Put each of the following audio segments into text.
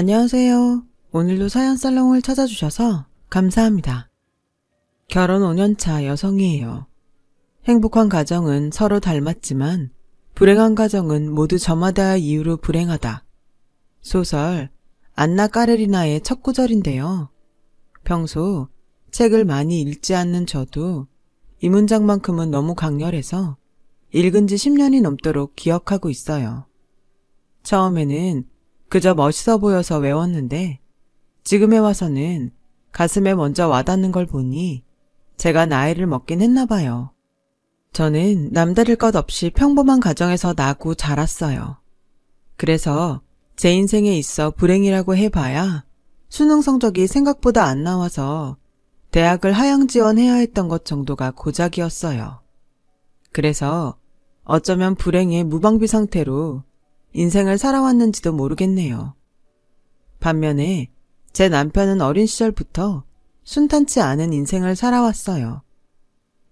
안녕하세요. 오늘도 사연살롱을 찾아주셔서 감사합니다. 결혼 5년차 여성이에요. 행복한 가정은 서로 닮았지만 불행한 가정은 모두 저마다의 이유로 불행하다. 소설 안나 까레리나의 첫 구절인데요. 평소 책을 많이 읽지 않는 저도 이 문장만큼은 너무 강렬해서 읽은 지 10년이 넘도록 기억하고 있어요. 처음에는 그저 멋있어 보여서 외웠는데 지금에 와서는 가슴에 먼저 와닿는 걸 보니 제가 나이를 먹긴 했나 봐요. 저는 남다를 것 없이 평범한 가정에서 나고 자랐어요. 그래서 제 인생에 있어 불행이라고 해봐야 수능 성적이 생각보다 안 나와서 대학을 하향 지원해야 했던 것 정도가 고작이었어요. 그래서 어쩌면 불행의 무방비 상태로 인생을 살아왔는지도 모르겠네요. 반면에 제 남편은 어린 시절부터 순탄치 않은 인생을 살아왔어요.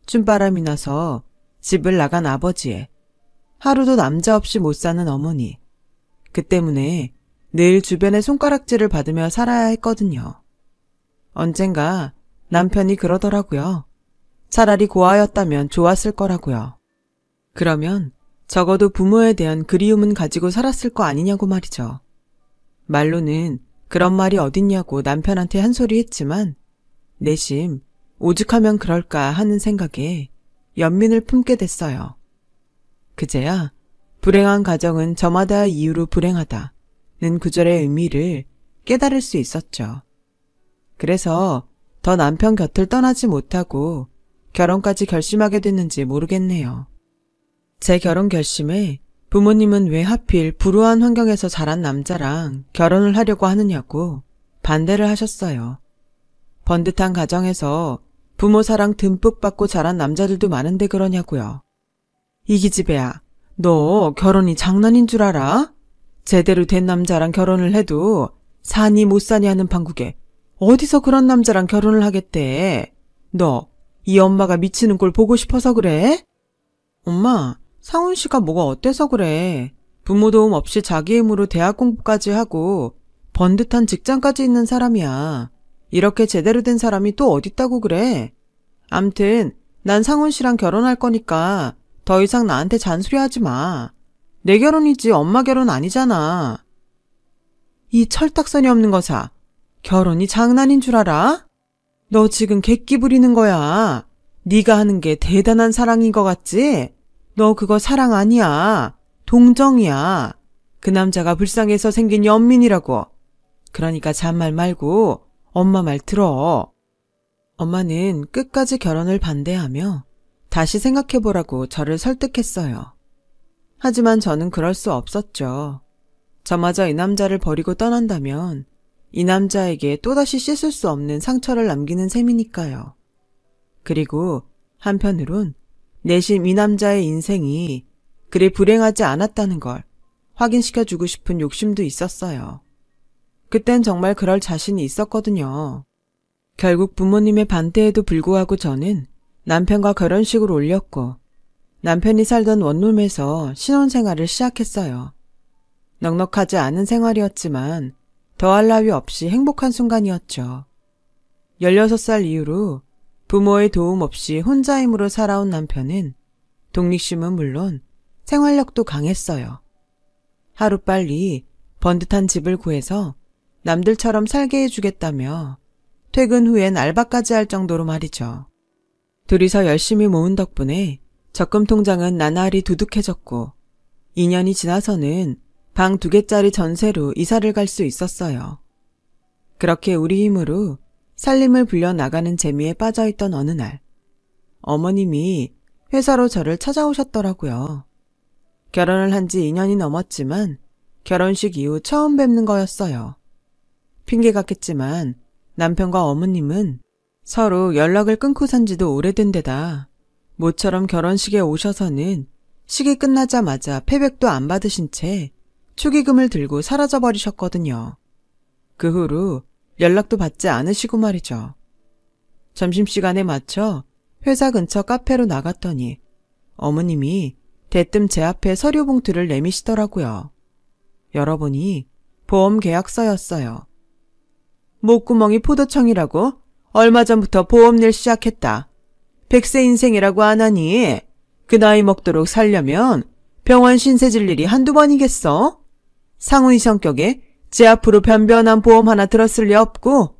춤바람이 나서 집을 나간 아버지에 하루도 남자 없이 못 사는 어머니, 그 때문에 늘 주변의 손가락질을 받으며 살아야 했거든요. 언젠가 남편이 그러더라고요. 차라리 고아였다면 좋았을 거라고요. 그러면 적어도 부모에 대한 그리움은 가지고 살았을 거 아니냐고 말이죠. 말로는 그런 말이 어딨냐고 남편한테 한 소리 했지만 내심 오죽하면 그럴까 하는 생각에 연민을 품게 됐어요. 그제야 불행한 가정은 저마다의 이유로 불행하다는 구절의 의미를 깨달을 수 있었죠. 그래서 더 남편 곁을 떠나지 못하고 결혼까지 결심하게 됐는지 모르겠네요. 제 결혼 결심에 부모님은 왜 하필 불우한 환경에서 자란 남자랑 결혼을 하려고 하느냐고 반대를 하셨어요. 번듯한 가정에서 부모 사랑 듬뿍 받고 자란 남자들도 많은데 그러냐고요. 이 기집애야, 너 결혼이 장난인 줄 알아? 제대로 된 남자랑 결혼을 해도 사니 못 사니 하는 판국에 어디서 그런 남자랑 결혼을 하겠대? 너 이 엄마가 미치는 꼴 보고 싶어서 그래? 엄마, 상훈 씨가 뭐가 어때서 그래? 부모 도움 없이 자기 힘으로 대학 공부까지 하고 번듯한 직장까지 있는 사람이야. 이렇게 제대로 된 사람이 또 어딨다고 그래? 암튼 난 상훈 씨랑 결혼할 거니까 더 이상 나한테 잔소리하지 마. 내 결혼이지 엄마 결혼 아니잖아. 이 철딱서니 없는 거사. 결혼이 장난인 줄 알아? 너 지금 객기 부리는 거야. 네가 하는 게 대단한 사랑인 것 같지? 너 그거 사랑 아니야. 동정이야. 그 남자가 불쌍해서 생긴 연민이라고. 그러니까 잔말 말고 엄마 말 들어. 엄마는 끝까지 결혼을 반대하며 다시 생각해보라고 저를 설득했어요. 하지만 저는 그럴 수 없었죠. 저마저 이 남자를 버리고 떠난다면 이 남자에게 또다시 씻을 수 없는 상처를 남기는 셈이니까요. 그리고 한편으론 내심 이 남자의 인생이 그리 불행하지 않았다는 걸 확인시켜주고 싶은 욕심도 있었어요. 그땐 정말 그럴 자신이 있었거든요. 결국 부모님의 반대에도 불구하고 저는 남편과 결혼식을 올렸고 남편이 살던 원룸에서 신혼생활을 시작했어요. 넉넉하지 않은 생활이었지만 더할 나위 없이 행복한 순간이었죠. 16살 이후로 부모의 도움 없이 혼자 힘으로 살아온 남편은 독립심은 물론 생활력도 강했어요. 하루빨리 번듯한 집을 구해서 남들처럼 살게 해주겠다며 퇴근 후엔 알바까지 할 정도로 말이죠. 둘이서 열심히 모은 덕분에 적금 통장은 나날이 두둑해졌고 2년이 지나서는 방 2개짜리 전세로 이사를 갈 수 있었어요. 그렇게 우리 힘으로 살림을 불려나가는 재미에 빠져있던 어느 날 어머님이 회사로 저를 찾아오셨더라고요. 결혼을 한 지 2년이 넘었지만 결혼식 이후 처음 뵙는 거였어요. 핑계 같겠지만 남편과 어머님은 서로 연락을 끊고 산 지도 오래된 데다 모처럼 결혼식에 오셔서는 식이 끝나자마자 패백도 안 받으신 채 축의금을 들고 사라져버리셨거든요. 그 후로 연락도 받지 않으시고 말이죠. 점심시간에 맞춰 회사 근처 카페로 나갔더니 어머님이 대뜸 제 앞에 서류 봉투를 내미시더라고요. 열어보니 보험 계약서였어요. 목구멍이 포도청이라고? 얼마 전부터 보험일 시작했다. 100세 인생이라고 안 하니? 그 나이 먹도록 살려면 병원 신세 질 일이 한두 번이겠어? 상훈이 성격에 제 앞으로 변변한 보험 하나 들었을 리 없고,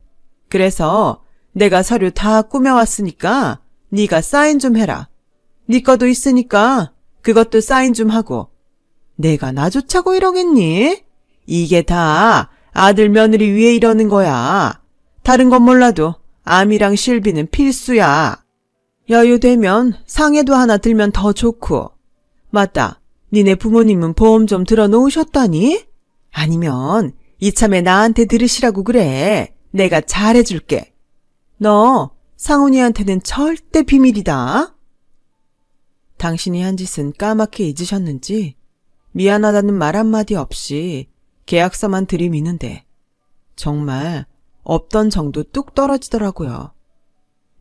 그래서 내가 서류 다 꾸며왔으니까 네가 사인 좀 해라. 네 거도 있으니까 그것도 사인 좀 하고. 내가 나조차고 이러겠니? 이게 다 아들 며느리 위해 이러는 거야. 다른 건 몰라도 암이랑 실비는 필수야. 여유되면 상해도 하나 들면 더 좋고. 맞다. 니네 부모님은 보험 좀 들어놓으셨다니? 아니면 이참에 나한테 들으시라고 그래. 내가 잘해줄게. 너 상훈이한테는 절대 비밀이다. 당신이 한 짓은 까맣게 잊으셨는지 미안하다는 말 한마디 없이 계약서만 들이미는데 정말 없던 정도 뚝 떨어지더라고요.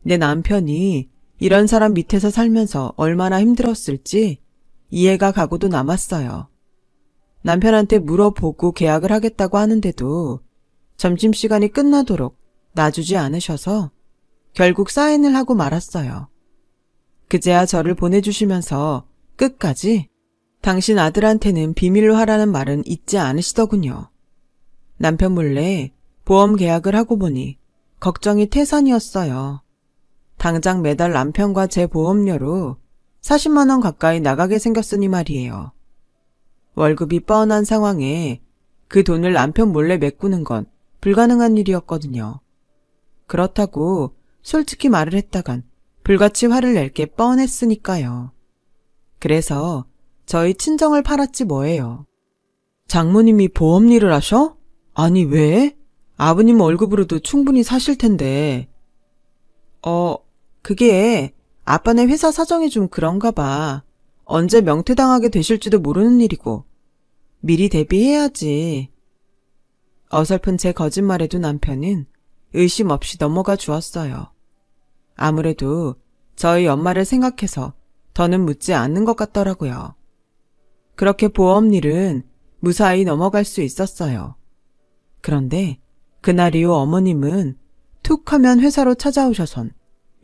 내 남편이 이런 사람 밑에서 살면서 얼마나 힘들었을지 이해가 가고도 남았어요. 남편한테 물어보고 계약을 하겠다고 하는데도 점심시간이 끝나도록 놔주지 않으셔서 결국 사인을 하고 말았어요. 그제야 저를 보내주시면서 끝까지 당신 아들한테는 비밀로 하라는 말은 잊지 않으시더군요. 남편 몰래 보험 계약을 하고 보니 걱정이 태산이었어요. 당장 매달 남편과 제 보험료로 40만 원 가까이 나가게 생겼으니 말이에요. 월급이 뻔한 상황에 그 돈을 남편 몰래 메꾸는 건 불가능한 일이었거든요. 그렇다고 솔직히 말을 했다간 불같이 화를 낼 게 뻔했으니까요. 그래서 저희 친정을 팔았지 뭐예요. 장모님이 보험 일을 하셔? 아니 왜? 아버님 월급으로도 충분히 사실 텐데. 그게 아빠네 회사 사정이 좀 그런가 봐. 언제 명퇴당하게 되실지도 모르는 일이고. 미리 대비해야지. 어설픈 제 거짓말에도 남편은 의심 없이 넘어가 주었어요. 아무래도 저희 엄마를 생각해서 더는 묻지 않는 것 같더라고요. 그렇게 보험 일은 무사히 넘어갈 수 있었어요. 그런데 그날 이후 어머님은 툭 하면 회사로 찾아오셔선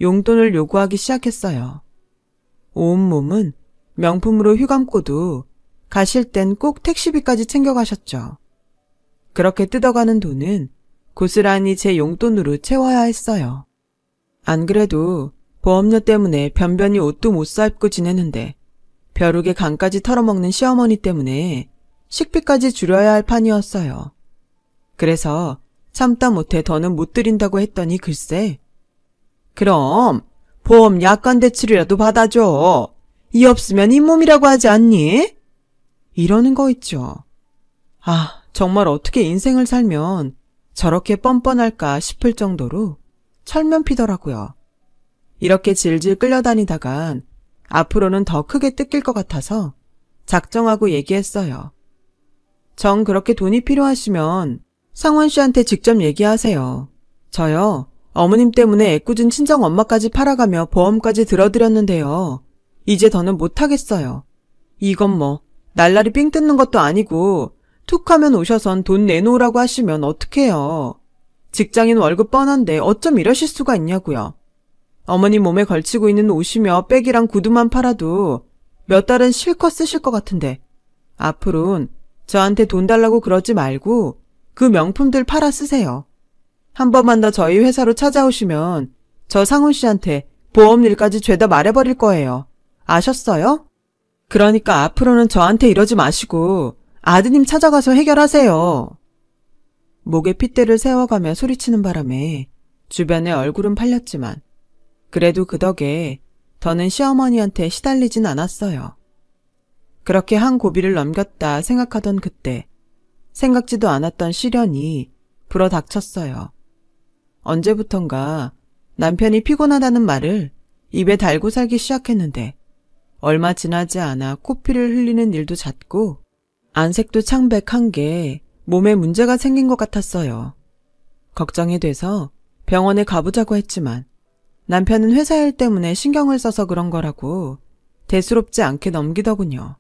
용돈을 요구하기 시작했어요. 온몸은 명품으로 휘감고도 가실 땐 꼭 택시비까지 챙겨가셨죠. 그렇게 뜯어가는 돈은 고스란히 제 용돈으로 채워야 했어요. 안 그래도 보험료 때문에 변변히 옷도 못 사입고 지내는데 벼룩에 간까지 털어먹는 시어머니 때문에 식비까지 줄여야 할 판이었어요. 그래서 참다 못해 더는 못 드린다고 했더니 글쎄, 그럼 보험 약관 대출이라도 받아줘. 이 없으면 잇몸이라고 하지 않니? 이러는 거 있죠. 아, 정말 어떻게 인생을 살면 저렇게 뻔뻔할까 싶을 정도로 철면피더라고요. 이렇게 질질 끌려다니다간 앞으로는 더 크게 뜯길 것 같아서 작정하고 얘기했어요. 정 그렇게 돈이 필요하시면 상원 씨한테 직접 얘기하세요. 저요, 어머님 때문에 애꿎은 친정 엄마까지 팔아가며 보험까지 들어드렸는데요. 이제 더는 못하겠어요. 이건 뭐 날라리 삥 뜯는 것도 아니고 툭 하면 오셔선 돈 내놓으라고 하시면 어떡해요. 직장인 월급 뻔한데 어쩜 이러실 수가 있냐고요. 어머니 몸에 걸치고 있는 옷이며 백이랑 구두만 팔아도 몇 달은 실컷 쓰실 것 같은데 앞으로는 저한테 돈 달라고 그러지 말고 그 명품들 팔아 쓰세요. 한 번만 더 저희 회사로 찾아오시면 저 상훈 씨한테 보험 일까지 죄다 말해버릴 거예요. 아셨어요? 그러니까 앞으로는 저한테 이러지 마시고 아드님 찾아가서 해결하세요. 목에 핏대를 세워가며 소리치는 바람에 주변에 얼굴은 팔렸지만 그래도 그 덕에 더는 시어머니한테 시달리진 않았어요. 그렇게 한 고비를 넘겼다 생각하던 그때 생각지도 않았던 시련이 불어닥쳤어요. 언제부턴가 남편이 피곤하다는 말을 입에 달고 살기 시작했는데 얼마 지나지 않아 코피를 흘리는 일도 잦고 안색도 창백한 게 몸에 문제가 생긴 것 같았어요. 걱정이 돼서 병원에 가보자고 했지만 남편은 회사 일 때문에 신경을 써서 그런 거라고 대수롭지 않게 넘기더군요.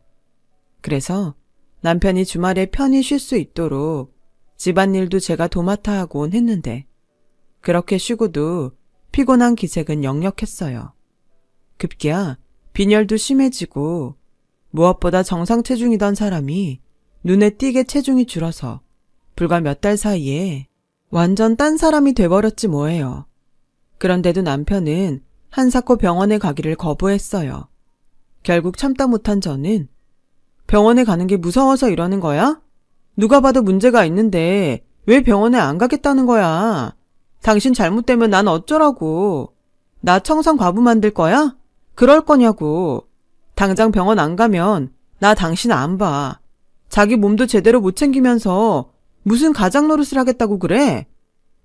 그래서 남편이 주말에 편히 쉴 수 있도록 집안일도 제가 도맡아 하곤 했는데 그렇게 쉬고도 피곤한 기색은 역력했어요. 급기야 빈혈도 심해지고 무엇보다 정상 체중이던 사람이 눈에 띄게 체중이 줄어서 불과 몇 달 사이에 완전 딴 사람이 돼버렸지 뭐예요. 그런데도 남편은 한사코 병원에 가기를 거부했어요. 결국 참다 못한 저는 병원에 가는 게 무서워서 이러는 거야? 누가 봐도 문제가 있는데 왜 병원에 안 가겠다는 거야? 당신 잘못되면 난 어쩌라고? 나 청산 과부 만들 거야? 그럴 거냐고. 당장 병원 안 가면 나 당신 안 봐. 자기 몸도 제대로 못 챙기면서 무슨 가장 노릇을 하겠다고 그래?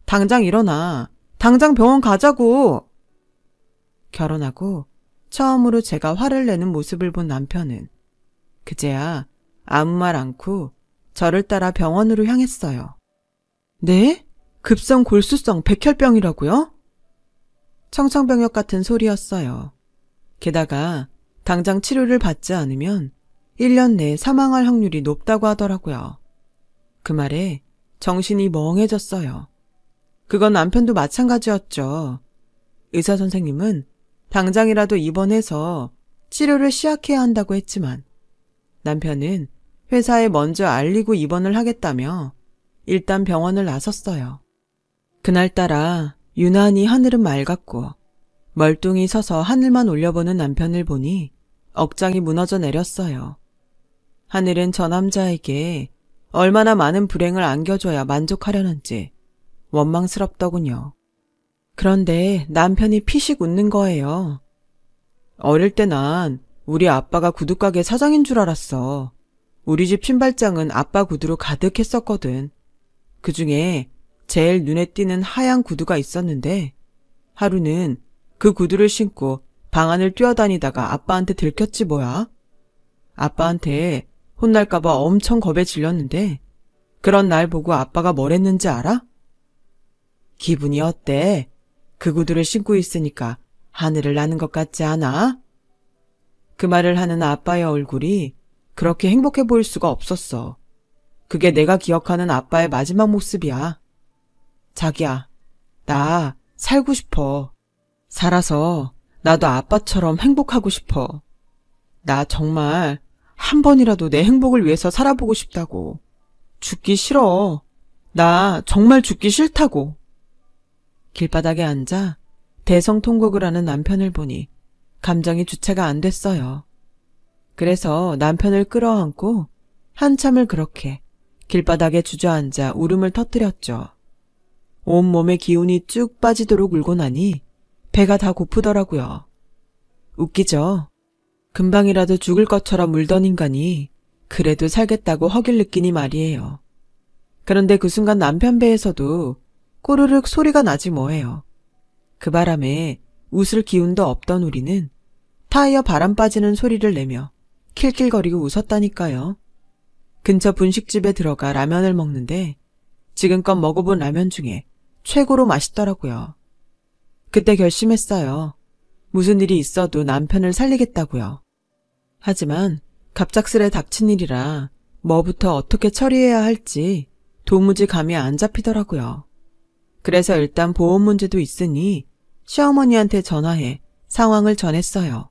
당장 일어나. 당장 병원 가자고. 결혼하고 처음으로 제가 화를 내는 모습을 본 남편은 그제야 아무 말 않고 저를 따라 병원으로 향했어요. 네? 급성 골수성 백혈병이라고요? 청천벽력 같은 소리였어요. 게다가 당장 치료를 받지 않으면 1년 내에 사망할 확률이 높다고 하더라고요. 그 말에 정신이 멍해졌어요. 그건 남편도 마찬가지였죠. 의사 선생님은 당장이라도 입원해서 치료를 시작해야 한다고 했지만 남편은 회사에 먼저 알리고 입원을 하겠다며 일단 병원을 나섰어요. 그날따라 유난히 하늘은 맑았고 멀뚱히 서서 하늘만 올려보는 남편을 보니 억장이 무너져 내렸어요. 하늘은 저 남자에게 얼마나 많은 불행을 안겨줘야 만족하려는지 원망스럽더군요. 그런데 남편이 피식 웃는 거예요. 어릴 때 난 우리 아빠가 구두가게 사장인 줄 알았어. 우리 집 신발장은 아빠 구두로 가득했었거든. 그중에 제일 눈에 띄는 하얀 구두가 있었는데 하루는 그 구두를 신고 방 안을 뛰어다니다가 아빠한테 들켰지 뭐야. 아빠한테 혼날까봐 엄청 겁에 질렸는데 그런 날 보고 아빠가 뭘 했는지 알아? 기분이 어때? 그 구두를 신고 있으니까 하늘을 나는 것 같지 않아? 그 말을 하는 아빠의 얼굴이 그렇게 행복해 보일 수가 없었어. 그게 내가 기억하는 아빠의 마지막 모습이야. 자기야, 나 살고 싶어. 살아서 나도 아빠처럼 행복하고 싶어. 나 정말 한 번이라도 내 행복을 위해서 살아보고 싶다고. 죽기 싫어. 나 정말 죽기 싫다고. 길바닥에 앉아 대성통곡을 하는 남편을 보니 감정이 주체가 안 됐어요. 그래서 남편을 끌어안고 한참을 그렇게 길바닥에 주저앉아 울음을 터뜨렸죠. 온몸에 기운이 쭉 빠지도록 울고 나니 배가 다 고프더라고요. 웃기죠? 금방이라도 죽을 것처럼 울던 인간이 그래도 살겠다고 허길 느끼니 말이에요. 그런데 그 순간 남편 배에서도 꼬르륵 소리가 나지 뭐예요. 그 바람에 웃을 기운도 없던 우리는 타이어 바람 빠지는 소리를 내며 킬킬거리고 웃었다니까요. 근처 분식집에 들어가 라면을 먹는데 지금껏 먹어본 라면 중에 최고로 맛있더라고요. 그때 결심했어요. 무슨 일이 있어도 남편을 살리겠다고요. 하지만 갑작스레 닥친 일이라 뭐부터 어떻게 처리해야 할지 도무지 감이 안 잡히더라고요. 그래서 일단 보험 문제도 있으니 시어머니한테 전화해 상황을 전했어요.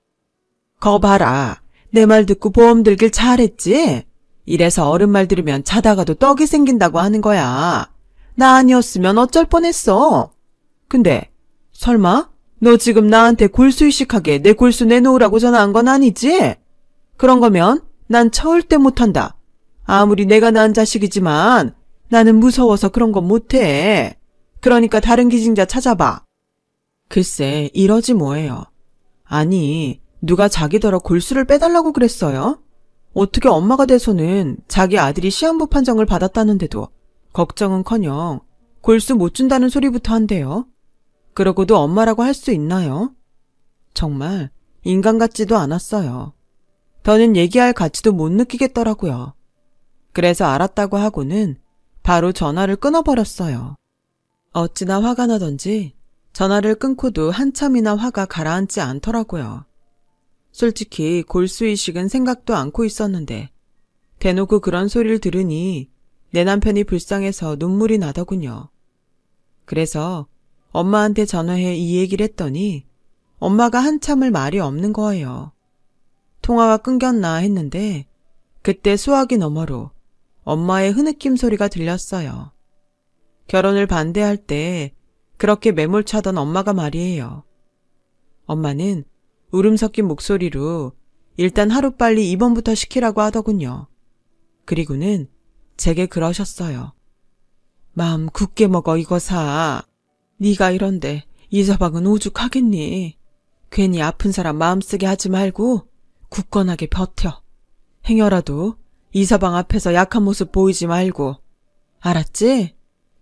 거 봐라. 내 말 듣고 보험 들길 잘했지? 이래서 어른 말 들으면 자다가도 떡이 생긴다고 하는 거야. 나 아니었으면 어쩔 뻔했어. 근데 설마 너 지금 나한테 골수이식하게 내 골수 내놓으라고 전화한 건 아니지? 그런 거면 난 절대 못한다. 아무리 내가 낳은 자식이지만 나는 무서워서 그런 건 못해. 그러니까 다른 기증자 찾아봐. 글쎄 이러지 뭐예요. 아니 누가 자기더러 골수를 빼달라고 그랬어요? 어떻게 엄마가 돼서는 자기 아들이 시한부 판정을 받았다는데도 걱정은커녕 골수 못 준다는 소리부터 한대요. 그러고도 엄마라고 할 수 있나요? 정말 인간 같지도 않았어요. 더는 얘기할 가치도 못 느끼겠더라고요. 그래서 알았다고 하고는 바로 전화를 끊어버렸어요. 어찌나 화가 나던지 전화를 끊고도 한참이나 화가 가라앉지 않더라고요. 솔직히 골수이식은 생각도 않고 있었는데 대놓고 그런 소리를 들으니 내 남편이 불쌍해서 눈물이 나더군요. 그래서 엄마한테 전화해 이 얘기를 했더니 엄마가 한참을 말이 없는 거예요. 통화가 끊겼나 했는데 그때 수화기 너머로 엄마의 흐느낌 소리가 들렸어요. 결혼을 반대할 때 그렇게 매몰차던 엄마가 말이에요. 엄마는 울음 섞인 목소리로 일단 하루빨리 입원부터 시키라고 하더군요. 그리고는 제게 그러셨어요. 마음 굳게 먹어 이거사. 네가 이런데 이서방은 오죽하겠니. 괜히 아픈 사람 마음 쓰게 하지 말고 굳건하게 버텨. 행여라도 이서방 앞에서 약한 모습 보이지 말고. 알았지?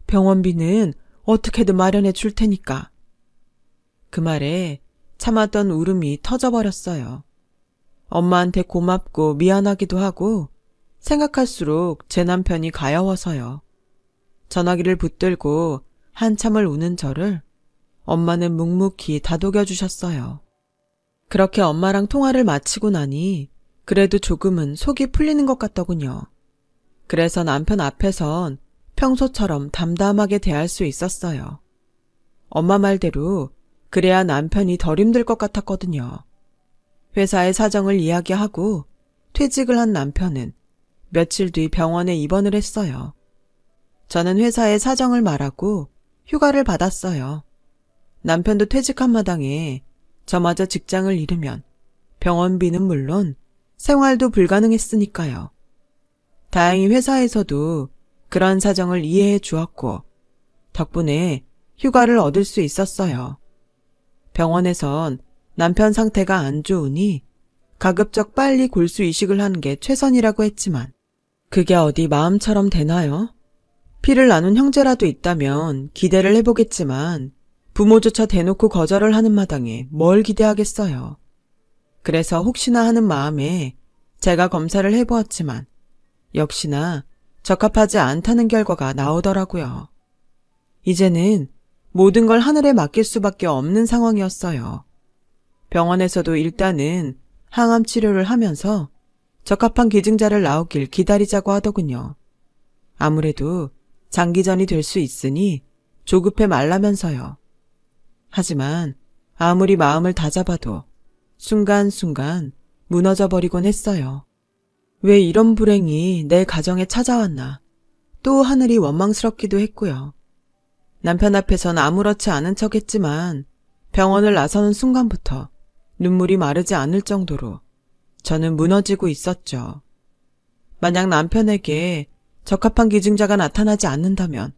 병원비는 어떻게든 마련해 줄 테니까. 그 말에 참았던 울음이 터져버렸어요. 엄마한테 고맙고 미안하기도 하고 생각할수록 제 남편이 가여워서요. 전화기를 붙들고 한참을 우는 저를 엄마는 묵묵히 다독여주셨어요. 그렇게 엄마랑 통화를 마치고 나니 그래도 조금은 속이 풀리는 것 같더군요. 그래서 남편 앞에선 평소처럼 담담하게 대할 수 있었어요. 엄마 말대로 그래야 남편이 덜 힘들 것 같았거든요. 회사의 사정을 이야기하고 퇴직을 한 남편은 며칠 뒤 병원에 입원을 했어요. 저는 회사의 사정을 말하고 휴가를 받았어요. 남편도 퇴직한 마당에 저마저 직장을 잃으면 병원비는 물론 생활도 불가능했으니까요. 다행히 회사에서도 그런 사정을 이해해 주었고 덕분에 휴가를 얻을 수 있었어요. 병원에선 남편 상태가 안 좋으니 가급적 빨리 골수 이식을 하는 게 최선이라고 했지만 그게 어디 마음처럼 되나요? 피를 나눈 형제라도 있다면 기대를 해보겠지만 부모조차 대놓고 거절을 하는 마당에 뭘 기대하겠어요. 그래서 혹시나 하는 마음에 제가 검사를 해보았지만 역시나 적합하지 않다는 결과가 나오더라고요. 이제는 모든 걸 하늘에 맡길 수밖에 없는 상황이었어요. 병원에서도 일단은 항암 치료를 하면서 적합한 기증자를 나오길 기다리자고 하더군요. 아무래도 장기전이 될 수 있으니 조급해 말라면서요. 하지만 아무리 마음을 다잡아도 순간순간 무너져버리곤 했어요. 왜 이런 불행이 내 가정에 찾아왔나. 또 하늘이 원망스럽기도 했고요. 남편 앞에선 아무렇지 않은 척했지만 병원을 나서는 순간부터 눈물이 마르지 않을 정도로 저는 무너지고 있었죠. 만약 남편에게 적합한 기증자가 나타나지 않는다면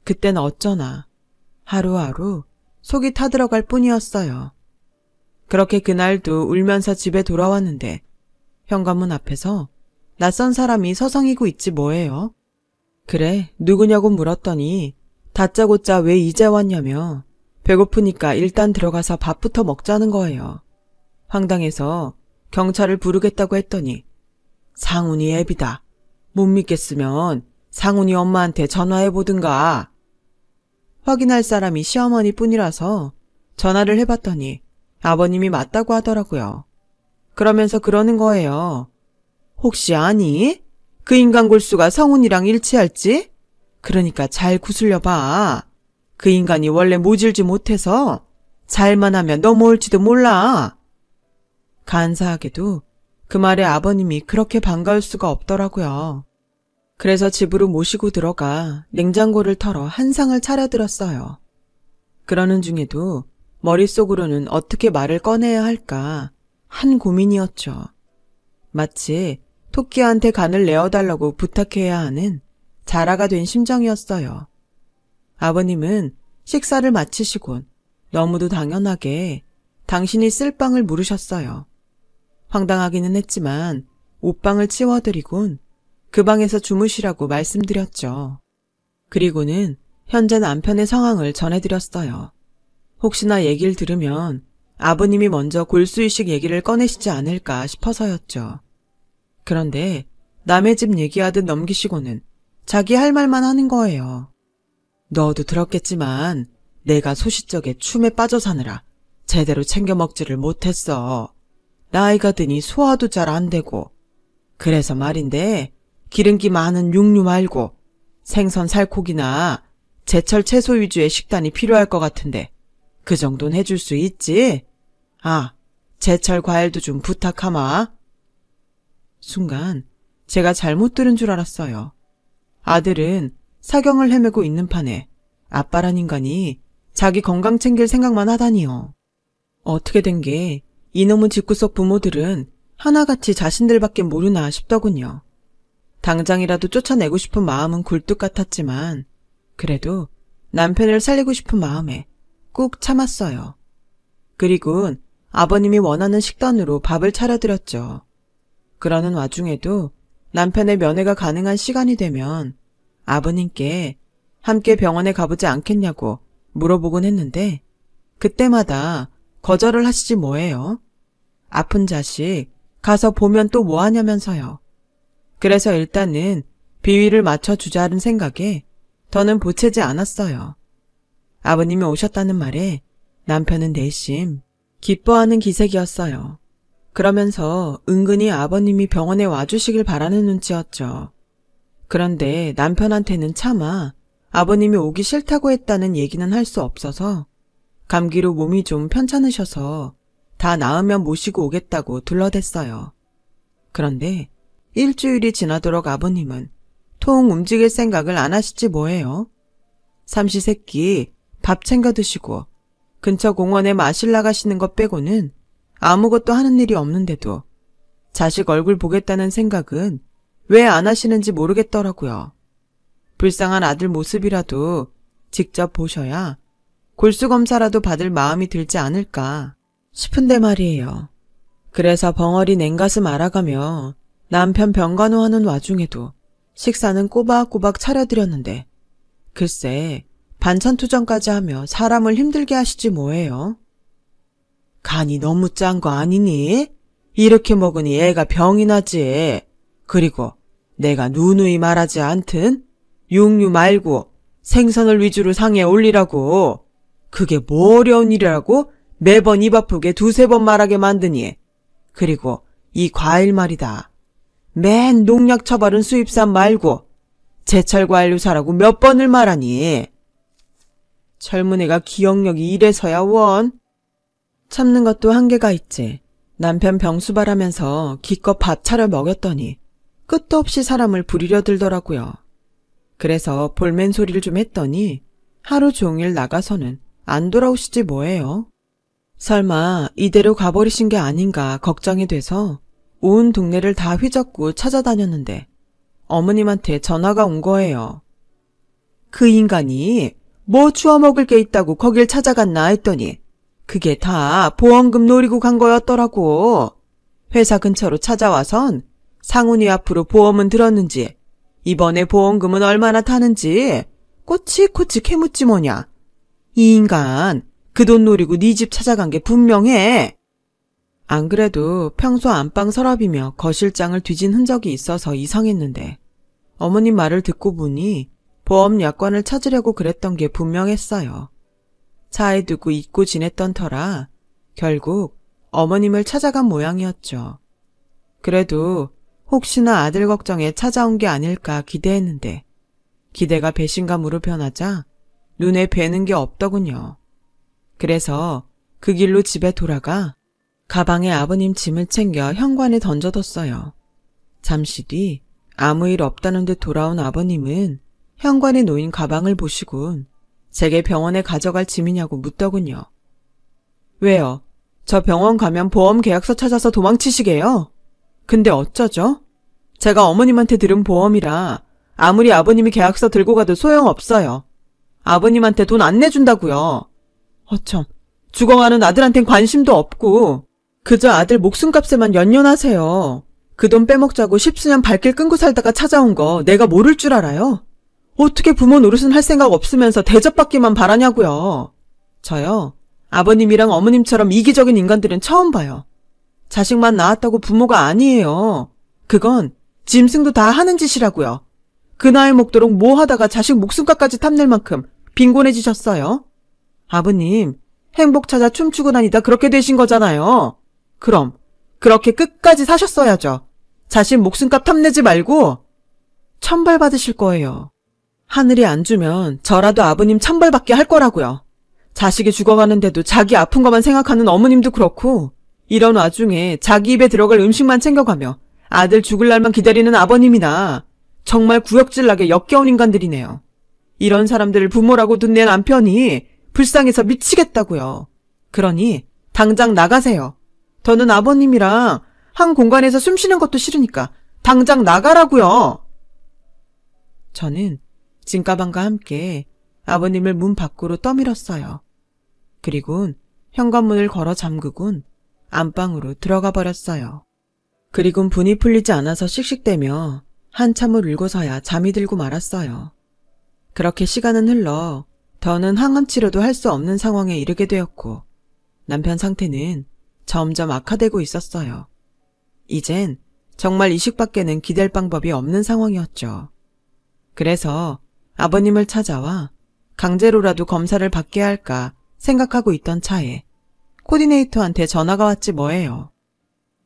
그땐 어쩌나 하루하루 속이 타들어갈 뿐이었어요. 그렇게 그날도 울면서 집에 돌아왔는데 현관문 앞에서 낯선 사람이 서성이고 있지 뭐예요. 그래, 누구냐고 물었더니 다짜고짜 왜 이제 왔냐며 배고프니까 일단 들어가서 밥부터 먹자는 거예요. 황당해서 경찰을 부르겠다고 했더니 상훈이 애비다. 못 믿겠으면 상훈이 엄마한테 전화해보든가. 확인할 사람이 시어머니 뿐이라서 전화를 해봤더니 아버님이 맞다고 하더라고요. 그러면서 그러는 거예요. 혹시 아니? 그 인간 골수가 성훈이랑 일치할지? 그러니까 잘 구슬려봐. 그 인간이 원래 모질지 못해서 잘만 하면 넘어올지도 몰라. 간사하게도 그 말에 아버님이 그렇게 반가울 수가 없더라고요. 그래서 집으로 모시고 들어가 냉장고를 털어 한 상을 차려들었어요. 그러는 중에도 머릿속으로는 어떻게 말을 꺼내야 할까 한 고민이었죠. 마치 토끼한테 간을 내어달라고 부탁해야 하는 자라가 된 심정이었어요. 아버님은 식사를 마치시곤 너무도 당연하게 당신이 쓸 빵을 물으셨어요. 황당하기는 했지만 옷방을 치워드리곤 그 방에서 주무시라고 말씀드렸죠. 그리고는 현재 남편의 상황을 전해드렸어요. 혹시나 얘기를 들으면 아버님이 먼저 골수이식 얘기를 꺼내시지 않을까 싶어서였죠. 그런데 남의 집 얘기하듯 넘기시고는 자기 할 말만 하는 거예요. 너도 들었겠지만 내가 소시적에 춤에 빠져 사느라 제대로 챙겨 먹지를 못했어. 나이가 드니 소화도 잘 안 되고. 그래서 말인데 기름기 많은 육류 말고 생선 살코기나 제철 채소 위주의 식단이 필요할 것 같은데 그 정도는 해줄 수 있지? 아, 제철 과일도 좀 부탁하마. 순간 제가 잘못 들은 줄 알았어요. 아들은 사경을 헤매고 있는 판에 아빠란 인간이 자기 건강 챙길 생각만 하다니요. 어떻게 된 게 이놈의 집구석 부모들은 하나같이 자신들밖에 모르나 싶더군요. 당장이라도 쫓아내고 싶은 마음은 굴뚝 같았지만 그래도 남편을 살리고 싶은 마음에 꾹 참았어요. 그리곤 아버님이 원하는 식단으로 밥을 차려드렸죠. 그러는 와중에도 남편의 면회가 가능한 시간이 되면 아버님께 함께 병원에 가보지 않겠냐고 물어보곤 했는데 그때마다 거절을 하시지 뭐예요. 아픈 자식 가서 보면 또 뭐하냐면서요. 그래서 일단은 비위를 맞춰주자는 생각에 더는 보채지 않았어요. 아버님이 오셨다는 말에 남편은 내심 기뻐하는 기색이었어요. 그러면서 은근히 아버님이 병원에 와주시길 바라는 눈치였죠. 그런데 남편한테는 차마 아버님이 오기 싫다고 했다는 얘기는 할 수 없어서 감기로 몸이 좀 편찮으셔서 다 나으면 모시고 오겠다고 둘러댔어요. 그런데 일주일이 지나도록 아버님은 통 움직일 생각을 안 하시지 뭐예요. 삼시세끼 밥 챙겨 드시고 근처 공원에 마실 나가시는 것 빼고는 아무것도 하는 일이 없는데도 자식 얼굴 보겠다는 생각은 왜 안 하시는지 모르겠더라고요. 불쌍한 아들 모습이라도 직접 보셔야 골수검사라도 받을 마음이 들지 않을까 싶은데 말이에요. 그래서 벙어리 냉가슴 알아가며 남편 병간호하는 와중에도 식사는 꼬박꼬박 차려드렸는데 글쎄 반찬 투정까지 하며 사람을 힘들게 하시지 뭐예요. 간이 너무 짠 거 아니니? 이렇게 먹으니 애가 병이 나지. 그리고 내가 누누이 말하지 않든 육류 말고 생선을 위주로 상에 올리라고. 그게 뭐 어려운 일이라고 매번 입 아프게 두세 번 말하게 만드니. 그리고 이 과일 말이다. 맨 농약 처바른 수입산 말고 제철 과일로 사라고 몇 번을 말하니. 젊은 애가 기억력이 이래서야 원. 참는 것도 한계가 있지. 남편 병수발하면서 기껏 밥 차려 먹였더니 끝도 없이 사람을 부리려 들더라고요. 그래서 볼멘 소리를 좀 했더니 하루 종일 나가서는 안 돌아오시지 뭐예요. 설마 이대로 가버리신 게 아닌가 걱정이 돼서 온 동네를 다 휘젓고 찾아다녔는데 어머님한테 전화가 온 거예요. 그 인간이 뭐 주워 먹을 게 있다고 거길 찾아갔나 했더니 그게 다 보험금 노리고 간 거였더라고. 회사 근처로 찾아와선 상훈이 앞으로 보험은 들었는지 이번에 보험금은 얼마나 타는지 꼬치꼬치 캐묻지 뭐냐. 이 인간 그 돈 노리고 네 집 찾아간 게 분명해. 안 그래도 평소 안방 서랍이며 거실장을 뒤진 흔적이 있어서 이상했는데 어머님 말을 듣고 보니 보험 약관을 찾으려고 그랬던 게 분명했어요. 차에 두고 잊고 지냈던 터라 결국 어머님을 찾아간 모양이었죠. 그래도 혹시나 아들 걱정에 찾아온 게 아닐까 기대했는데 기대가 배신감으로 변하자 눈에 뵈는 게 없더군요. 그래서 그 길로 집에 돌아가 가방에 아버님 짐을 챙겨 현관에 던져뒀어요. 잠시 뒤 아무 일 없다는 듯 돌아온 아버님은 현관에 놓인 가방을 보시곤 제게 병원에 가져갈 짐이냐고 묻더군요. 왜요? 저 병원 가면 보험 계약서 찾아서 도망치시게요? 근데 어쩌죠? 제가 어머님한테 들은 보험이라 아무리 아버님이 계약서 들고 가도 소용없어요. 아버님한테 돈 안 내준다고요. 어쩜 죽어가는 아들한텐 관심도 없고 그저 아들 목숨값에만 연연하세요. 그 돈 빼먹자고 십수년 발길 끊고 살다가 찾아온 거 내가 모를 줄 알아요? 어떻게 부모 노릇은 할 생각 없으면서 대접받기만 바라냐고요. 저요, 아버님이랑 어머님처럼 이기적인 인간들은 처음 봐요. 자식만 낳았다고 부모가 아니에요. 그건 짐승도 다 하는 짓이라고요. 그 나이 먹도록 뭐 하다가 자식 목숨값까지 탐낼 만큼 빈곤해지셨어요? 아버님, 행복 찾아 춤추고 다니다 그렇게 되신 거잖아요. 그럼 그렇게 끝까지 사셨어야죠. 자식 목숨값 탐내지 말고 천벌 받으실 거예요. 하늘이 안 주면 저라도 아버님 천벌받게 할 거라고요. 자식이 죽어가는데도 자기 아픈 것만 생각하는 어머님도 그렇고 이런 와중에 자기 입에 들어갈 음식만 챙겨가며 아들 죽을 날만 기다리는 아버님이나 정말 구역질나게 역겨운 인간들이네요. 이런 사람들을 부모라고 둔 내 남편이 불쌍해서 미치겠다고요. 그러니 당장 나가세요. 더는 아버님이랑 한 공간에서 숨 쉬는 것도 싫으니까 당장 나가라고요. 저는 진가방과 함께 아버님을 문 밖으로 떠밀었어요. 그리곤 현관문을 걸어 잠그곤 안방으로 들어가 버렸어요. 그리곤 분이 풀리지 않아서 씩씩대며 한참을 울고서야 잠이 들고 말았어요. 그렇게 시간은 흘러 더는 항암치료도 할 수 없는 상황에 이르게 되었고 남편 상태는 점점 악화되고 있었어요. 이젠 정말 이식밖에는 기댈 방법이 없는 상황이었죠. 그래서 아버님을 찾아와 강제로라도 검사를 받게 할까 생각하고 있던 차에 코디네이터한테 전화가 왔지 뭐예요.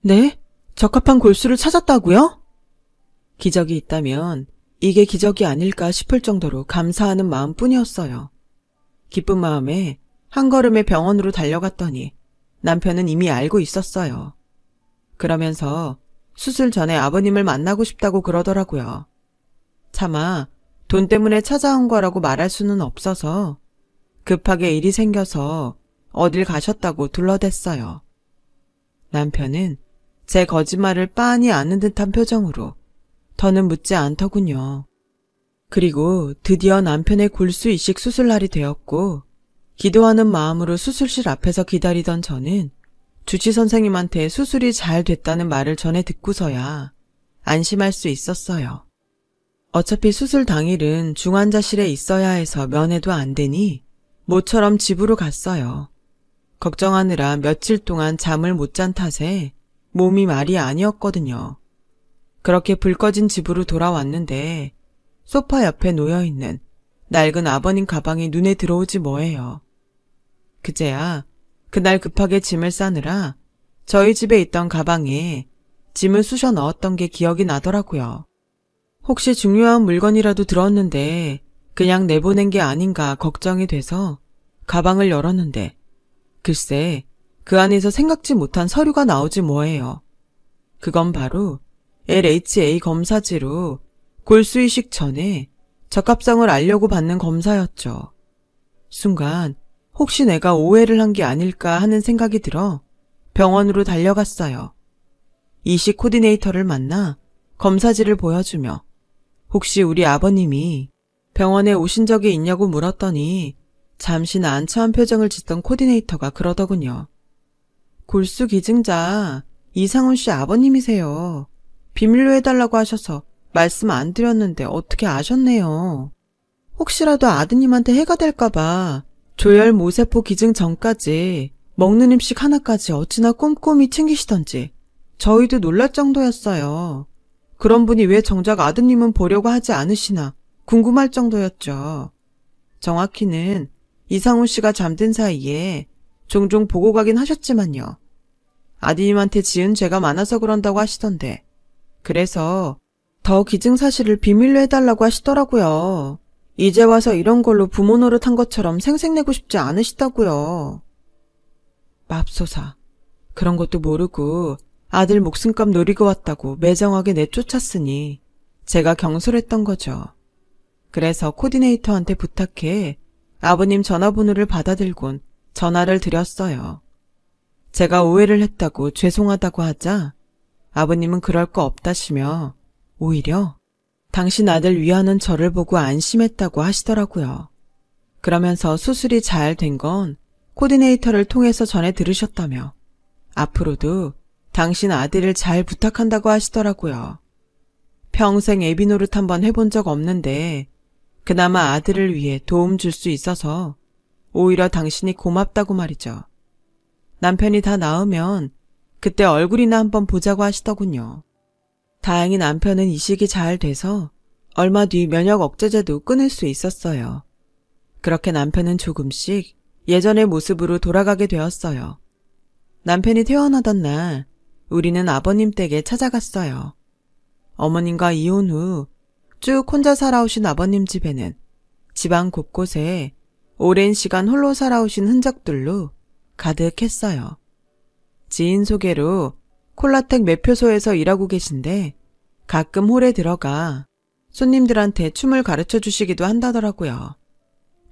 네? 적합한 골수를 찾았다고요? 기적이 있다면 이게 기적이 아닐까 싶을 정도로 감사하는 마음뿐이었어요. 기쁜 마음에 한 걸음에 병원으로 달려갔더니 남편은 이미 알고 있었어요. 그러면서 수술 전에 아버님을 만나고 싶다고 그러더라고요. 차마 돈 때문에 찾아온 거라고 말할 수는 없어서 급하게 일이 생겨서 어딜 가셨다고 둘러댔어요. 남편은 제 거짓말을 빤히 아는 듯한 표정으로 더는 묻지 않더군요. 그리고 드디어 남편의 골수 이식 수술 날이 되었고 기도하는 마음으로 수술실 앞에서 기다리던 저는 주치 선생님한테 수술이 잘 됐다는 말을 전해 듣고서야 안심할 수 있었어요. 어차피 수술 당일은 중환자실에 있어야 해서 면회도 안 되니 모처럼 집으로 갔어요. 걱정하느라 며칠 동안 잠을 못 잔 탓에 몸이 말이 아니었거든요. 그렇게 불 꺼진 집으로 돌아왔는데 소파 옆에 놓여있는 낡은 아버님 가방이 눈에 들어오지 뭐예요. 그제야 그날 급하게 짐을 싸느라 저희 집에 있던 가방에 짐을 쑤셔 넣었던 게 기억이 나더라고요. 혹시 중요한 물건이라도 들었는데 그냥 내보낸 게 아닌가 걱정이 돼서 가방을 열었는데 글쎄 그 안에서 생각지 못한 서류가 나오지 뭐예요. 그건 바로 LHA 검사지로 골수 이식 전에 적합성을 알려고 받는 검사였죠. 순간 혹시 내가 오해를 한 게 아닐까 하는 생각이 들어 병원으로 달려갔어요. 이식 코디네이터를 만나 검사지를 보여주며 혹시 우리 아버님이 병원에 오신 적이 있냐고 물었더니 잠시 난처한 표정을 짓던 코디네이터가 그러더군요. 골수 기증자 이상훈 씨 아버님이세요. 비밀로 해달라고 하셔서 말씀 안 드렸는데 어떻게 아셨네요. 혹시라도 아드님한테 해가 될까봐 조혈 모세포 기증 전까지 먹는 음식 하나까지 어찌나 꼼꼼히 챙기시던지 저희도 놀랄 정도였어요. 그런 분이 왜 정작 아드님은 보려고 하지 않으시나 궁금할 정도였죠. 정확히는 이상훈 씨가 잠든 사이에 종종 보고 가긴 하셨지만요. 아드님한테 지은 죄가 많아서 그런다고 하시던데 그래서 더 기증 사실을 비밀로 해달라고 하시더라고요. 이제 와서 이런 걸로 부모 노릇한 것처럼 생색내고 싶지 않으시다고요. 맙소사. 그런 것도 모르고 아들 목숨값 노리고 왔다고 매정하게 내쫓았으니 제가 경솔했던 거죠. 그래서 코디네이터한테 부탁해 아버님 전화번호를 받아들곤 전화를 드렸어요. 제가 오해를 했다고 죄송하다고 하자 아버님은 그럴 거 없다시며 오히려 당신 아들 위하는 저를 보고 안심했다고 하시더라고요. 그러면서 수술이 잘 된 건 코디네이터를 통해서 전해 들으셨다며 앞으로도 당신 아들을 잘 부탁한다고 하시더라고요. 평생 애비 노릇 한번 해본 적 없는데 그나마 아들을 위해 도움 줄 수 있어서 오히려 당신이 고맙다고 말이죠. 남편이 다 나으면 그때 얼굴이나 한번 보자고 하시더군요. 다행히 남편은 이식이 잘 돼서 얼마 뒤 면역 억제제도 끊을 수 있었어요. 그렇게 남편은 조금씩 예전의 모습으로 돌아가게 되었어요. 남편이 퇴원하던 날 우리는 아버님 댁에 찾아갔어요. 어머님과 이혼 후 쭉 혼자 살아오신 아버님 집에는 집안 곳곳에 오랜 시간 홀로 살아오신 흔적들로 가득했어요. 지인 소개로 콜라텍 매표소에서 일하고 계신데 가끔 홀에 들어가 손님들한테 춤을 가르쳐 주시기도 한다더라고요.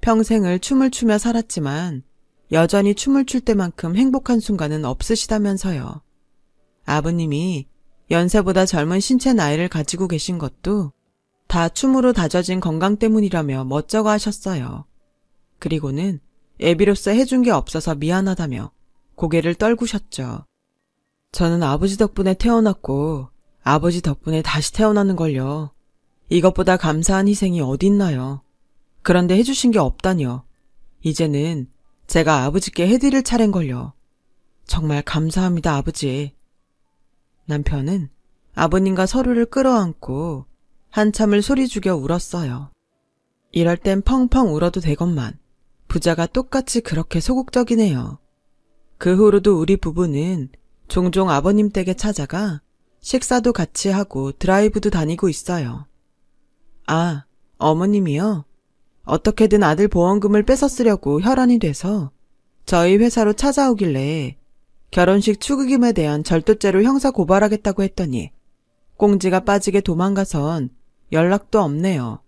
평생을 춤을 추며 살았지만 여전히 춤을 출 때만큼 행복한 순간은 없으시다면서요. 아버님이 연세보다 젊은 신체 나이를 가지고 계신 것도 다 춤으로 다져진 건강 때문이라며 멋쩍어 하셨어요. 그리고는 애비로서 해준 게 없어서 미안하다며 고개를 떨구셨죠. 저는 아버지 덕분에 태어났고 아버지 덕분에 다시 태어나는걸요. 이것보다 감사한 희생이 어딨나요. 그런데 해주신 게 없다뇨. 이제는 제가 아버지께 해드릴 차례인걸요. 정말 감사합니다, 아버지. 남편은 아버님과 서로를 끌어안고 한참을 소리 죽여 울었어요. 이럴 땐 펑펑 울어도 되건만 부자가 똑같이 그렇게 소극적이네요. 그 후로도 우리 부부는 종종 아버님 댁에 찾아가 식사도 같이 하고 드라이브도 다니고 있어요. 아, 어머님이요? 어떻게든 아들 보험금을 뺏어 쓰려고 혈안이 돼서 저희 회사로 찾아오길래 결혼식 축의금에 대한 절도죄로 형사 고발하겠다고 했더니 꽁지가 빠지게 도망가선 연락도 없네요.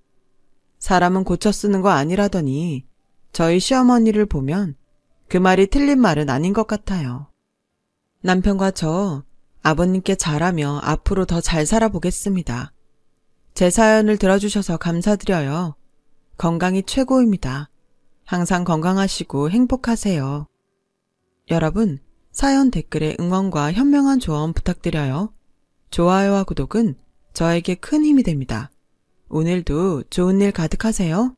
사람은 고쳐 쓰는 거 아니라더니 저희 시어머니를 보면 그 말이 틀린 말은 아닌 것 같아요. 남편과 저 아버님께 잘하며 앞으로 더 잘 살아보겠습니다. 제 사연을 들어주셔서 감사드려요. 건강이 최고입니다. 항상 건강하시고 행복하세요. 여러분, 사연 댓글에 응원과 현명한 조언 부탁드려요. 좋아요와 구독은 저에게 큰 힘이 됩니다. 오늘도 좋은 일 가득하세요.